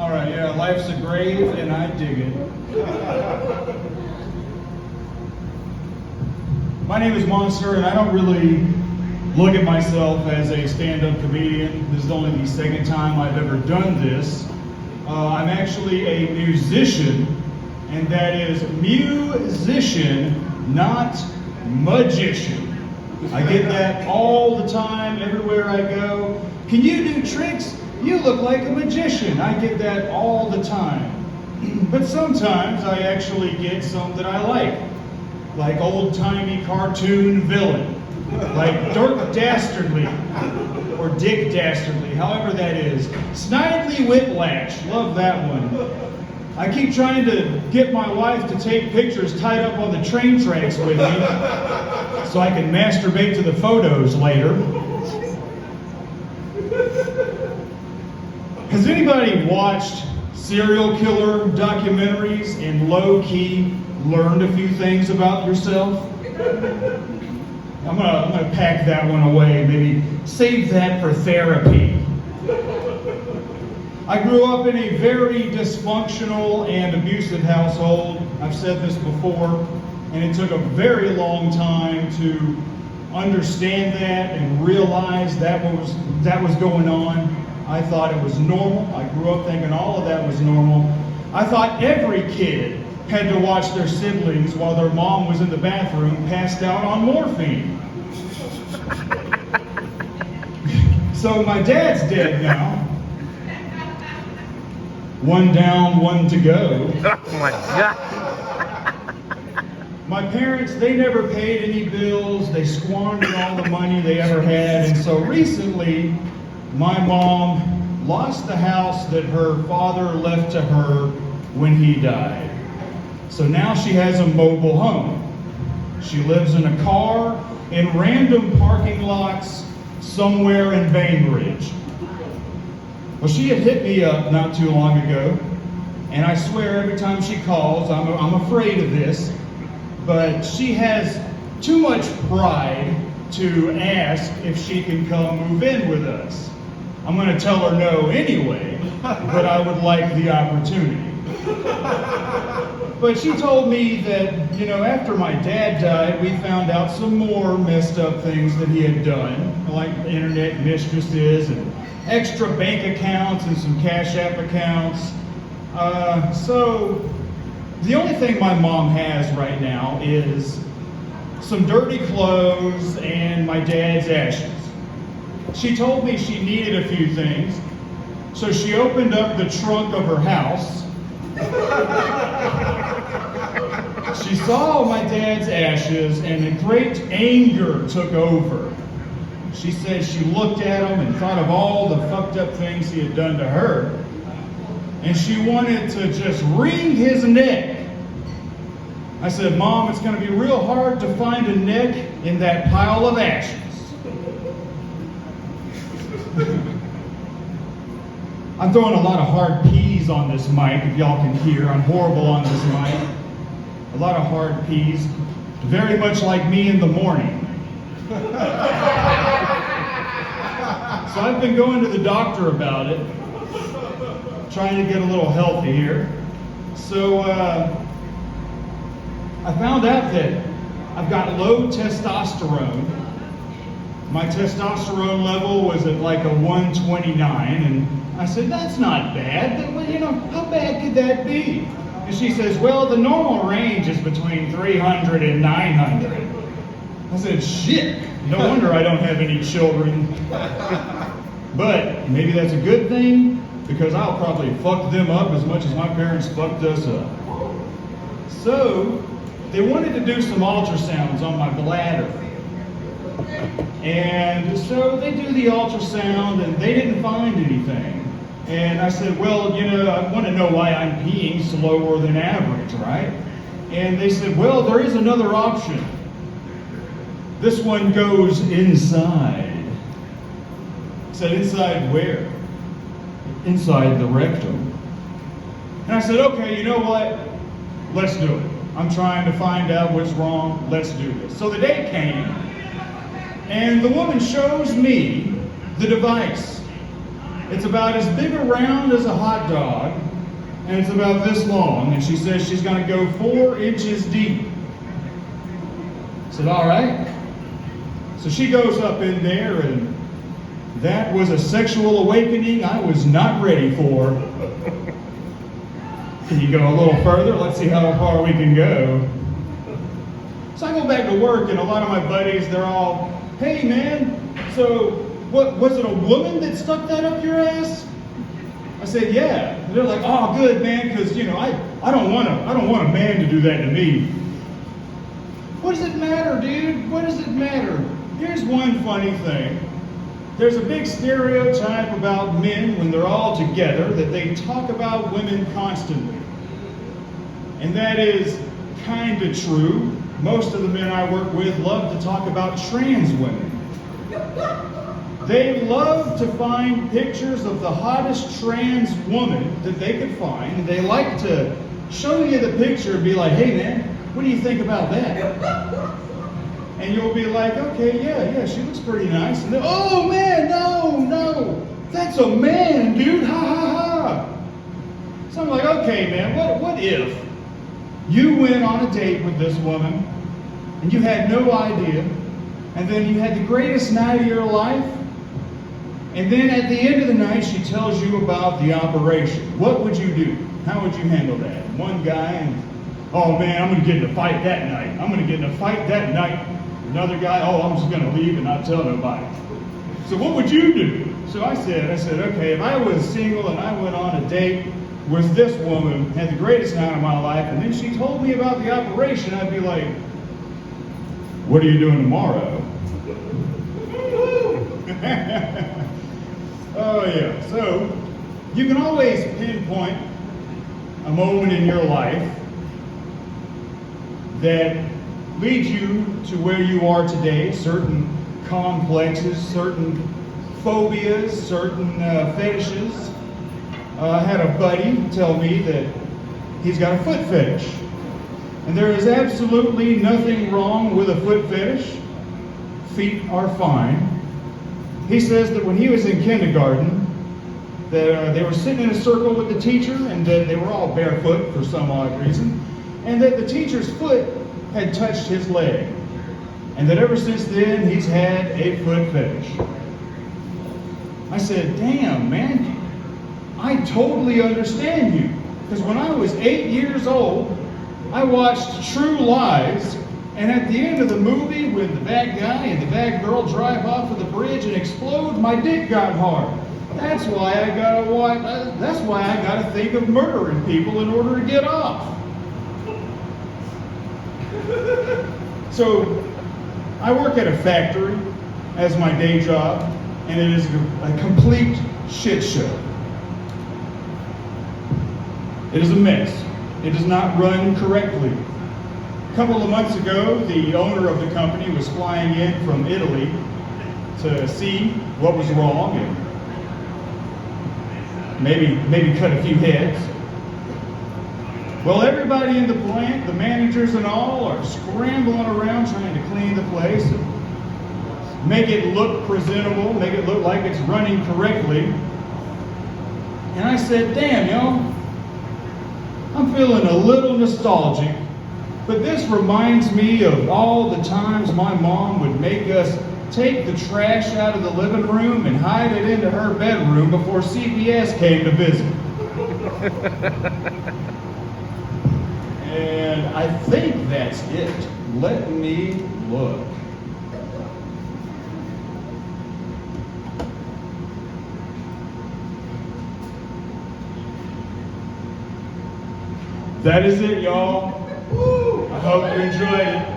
All right, yeah, life's a grave and I dig it. My name is Monster, and I don't really look at myself as a stand-up comedian. This is only the second time I've ever done this. I'm actually a musician, and that is musician, not magician. I get that all the time, everywhere I go. Can you do tricks? You look like a magician. I get that all the time. But sometimes I actually get some that I like old-timey cartoon villain, like Dirk Dastardly, or Dick Dastardly, however that is. Snidely Whiplash, love that one. I keep trying to get my wife to take pictures tied up on the train tracks with me so I can masturbate to the photos later. Has anybody watched serial killer documentaries and low-key learned a few things about yourself? I'm gonna pack that one away, maybe save that for therapy. I grew up in a very dysfunctional and abusive household. I've said this before, and it took a very long time to understand that and realize that was going on. I thought it was normal. I grew up thinking all of that was normal. I thought every kid had to watch their siblings while their mom was in the bathroom passed out on morphine. So my dad's dead now. One down, one to go. Oh my God. My parents, they never paid any bills. They squandered all the money they ever had. And so recently, my mom lost the house that her father left to her when he died. So now she has a mobile home. She lives in a car in random parking lots somewhere in Bainbridge. Well, she had hit me up not too long ago, and I swear every time she calls, I'm afraid of this, but she has too much pride to ask if she can come move in with us. I'm going to tell her no anyway, but I would like the opportunity. But she told me that, after my dad died, we found out some more messed up things that he had done, like internet mistresses and extra bank accounts and some Cash App accounts. So the only thing my mom has right now is some dirty clothes and my dad's ashes. She told me she needed a few things, so she opened up the trunk of her house. She saw my dad's ashes, and a great anger took over. She said she looked at him and thought of all the fucked up things he had done to her, and she wanted to just wring his neck. I said, Mom, it's going to be real hard to find a neck in that pile of ashes. I'm throwing a lot of hard P's on this mic, if y'all can hear. I'm horrible on this mic. A lot of hard P's. Very much like me in the morning. So I've been going to the doctor about it, trying to get a little healthy here. So I found out that I've got low testosterone. My testosterone level was at like a 129, and I said, that's not bad. Well, how bad could that be? And she says, well, the normal range is between 300 and 900. I said, shit, no wonder I don't have any children. But maybe that's a good thing, because I'll probably fuck them up as much as my parents fucked us up. So they wanted to do some ultrasounds on my bladder. And so they do the ultrasound, and they didn't find anything. And I said, well, I want to know why I'm peeing slower than average, right? And they said, well, there is another option. This one goes inside. I said, inside where? Inside the rectum. And I said, okay, you know what? Let's do it. I'm trying to find out what's wrong. Let's do this. So the day came, and the woman shows me the device. It's about as big around as a hot dog, and it's about this long, and she says she's going to go 4 inches deep. I said, all right. So she goes up in there, and that was a sexual awakening I was not ready for. Can you go a little further? Let's see how far we can go. So I go back to work, and a lot of my buddies, they're all, hey man, so what was it, a woman that stuck that up your ass? I said, yeah. And they're like, oh good man, because I don't want a man to do that to me. What does it matter, dude? What does it matter? Here's one funny thing. There's a big stereotype about men when they're all together that they talk about women constantly. And that is kind of true. Most of the men I work with love to talk about trans women. They love to find pictures of the hottest trans woman that they could find. They like to show you the picture and be like, hey man, what do you think about that? And you'll be like, okay, yeah, she looks pretty nice. And then, oh man, no, that's a man, dude, ha ha ha. So I'm like, okay man, what if you went on a date with this woman and you had no idea, and then you had the greatest night of your life, and then at the end of the night she tells you about the operation. What would you do? How would you handle that? One guy, and oh man, I'm going to get in a fight that night. Another guy, oh, I'm just going to leave and not tell nobody. So what would you do? So I said, okay, if I was single and I went on a date with this woman, had the greatest night of my life, and then she told me about the operation, I'd be like, what are you doing tomorrow? Oh yeah, so you can always pinpoint a moment in your life that leads you to where you are today, certain complexes, certain phobias, certain fetishes. I had a buddy tell me that he's got a foot fetish. And there is absolutely nothing wrong with a foot fetish. Feet are fine. He says that when he was in kindergarten, that they were sitting in a circle with the teacher, and that they were all barefoot for some odd reason, and that the teacher's foot had touched his leg. And that ever since then, he's had a foot fetish. I said, damn, man, I totally understand you. Because when I was 8 years old, I watched True Lies, and at the end of the movie, when the bad guy and the bad girl drive off of the bridge and explode, my dick got hard. That's why I gotta think of murdering people in order to get off. So, I work at a factory as my day job, and it is a complete shit show. It is a mess. It does not run correctly. A couple of months ago, the owner of the company was flying in from Italy to see what was wrong and maybe cut a few heads. Well, everybody in the plant, the managers and all, are scrambling around trying to clean the place and make it look presentable, make it look like it's running correctly. And I said, damn, yo, I'm feeling a little nostalgic, but this reminds me of all the times my mom would make us take the trash out of the living room and hide it into her bedroom before CPS came to visit. And I think that's it. Let me look. That is it, y'all. I hope you enjoyed it.